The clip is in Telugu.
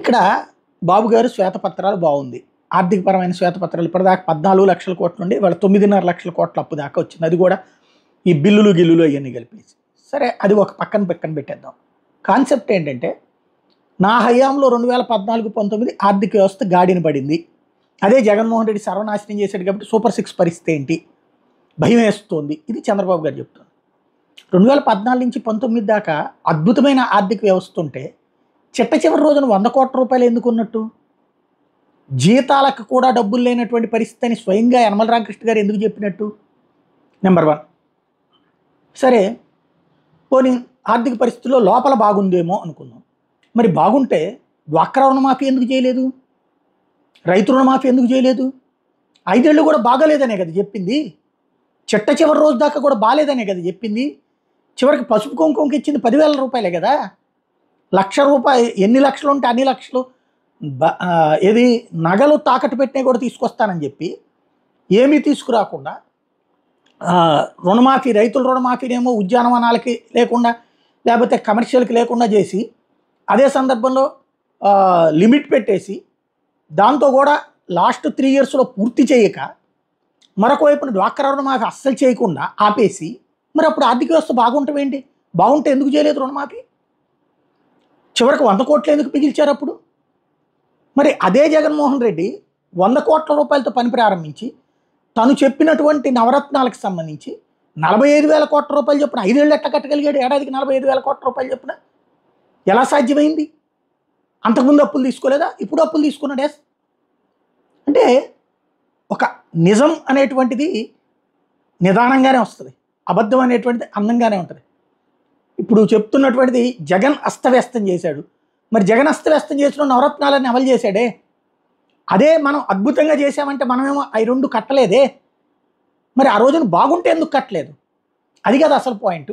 ఇక్కడ బాబు గారు శ్వేతపత్రాలు బాగుంది. ఆర్థికపరమైన శ్వేతపత్రాలు ఇప్పటిదాకా 14 లక్షల కోట్ల నుండి వాళ్ళ 9.5 లక్షల కోట్ల అప్పు దాకా వచ్చింది. అది కూడా ఈ బిల్లులు గిల్లులు అవన్నీ కలిపేసి. సరే అది ఒక పక్కన పెట్టేద్దాం. కాన్సెప్ట్ ఏంటంటే నా హయాంలో 2014-19 ఆర్థిక వ్యవస్థ గాడిన పడింది. అదే జగన్మోహన్ రెడ్డి సర్వనాశనం చేశాడు కాబట్టి సూపర్ 6 పరిస్థితి ఏంటి, భయం వేస్తోంది. ఇది చంద్రబాబు గారు చెప్తున్నారు. 2014 నుంచి 19 దాకా అద్భుతమైన ఆర్థిక వ్యవస్థ ఉంటే చిట్ట చివరి రోజున 100 కోట్ల రూపాయలు ఎందుకు ఉన్నట్టు? జీతాలకు కూడా డబ్బులు లేనటువంటి పరిస్థితి అని స్వయంగా యనమల రామకృష్ణ గారు ఎందుకు చెప్పినట్టు? నెంబర్ 1. సరే పోనీ ఆర్థిక పరిస్థితుల్లో లోపల బాగుందేమో అనుకుందాం. మరి బాగుంటే డ్వాక్రా రుణమాఫీ ఎందుకు చేయలేదు? రైతు రుణమాఫీ ఎందుకు చేయలేదు? 5 ఏళ్ళు కూడా బాగాలేదనే కదా చెప్పింది. చిట్ట చివరి రోజు దాకా కూడా బాగాలేదనే కదా చెప్పింది. చివరికి పసుపు కుంకుమకి ఇచ్చింది 10,000 రూపాయలే కదా. 1,00,000 రూపాయలు ఎన్ని లక్షలు ఉంటే అన్ని లక్షలు ఏది నగలు తాకట్టు పెట్టినా కూడా తీసుకొస్తానని చెప్పి ఏమీ తీసుకురాకుండా రుణమాఫీ, రైతుల రుణమాఫీనేమో ఉద్యానవనాలకి లేకుండా లేకపోతే కమర్షియల్కి లేకుండా చేసి అదే సందర్భంలో లిమిట్ పెట్టేసి దాంతో కూడా లాస్ట్ 3 ఇయర్స్లో పూర్తి చేయక మరొక వైపున డ్వాక్రా రుణమాఫీ అస్సలు చేయకుండా ఆపేసి మరి అప్పుడు ఆర్థిక వ్యవస్థ బాగుంటామేంటి? బాగుంటే ఎందుకు చేయలేదు రుణమాఫీ? చివరికి 100 కోట్లు ఎందుకు మిగిల్చారు అప్పుడు? మరి అదే జగన్మోహన్ రెడ్డి 100 కోట్ల రూపాయలతో పని ప్రారంభించి తను చెప్పినటువంటి నవరత్నాలకు సంబంధించి 45,000 కోట్ల రూపాయలు చొప్పున 5 ఏళ్ళు ఎట్లా కట్టగలిగాడు? ఏడాదికి 45,000 కోట్ల రూపాయలు చొప్పున ఎలా సాధ్యమైంది? అంతకుముందు అప్పులు తీసుకోలేదా? ఇప్పుడు అప్పులు తీసుకున్నాడే. అంటే ఒక నిజం అనేటువంటిది నిదానంగానే వస్తుంది, అబద్ధం అనేటువంటిది అందంగానే ఉంటుంది. ఇప్పుడు చెప్తున్నటువంటిది జగన్ అస్తవ్యస్తం చేశాడు. మరి జగన్ అస్తవ్యస్తం చేసిన నవరత్నాలని అమలు చేశాడే. అదే మనం అద్భుతంగా చేశామంటే మనమేమో అవి 2 కట్టలేదే. మరి ఆ రోజున బాగుంటే ఎందుకు కట్టలేదు? అది కదా అసలు పాయింట్.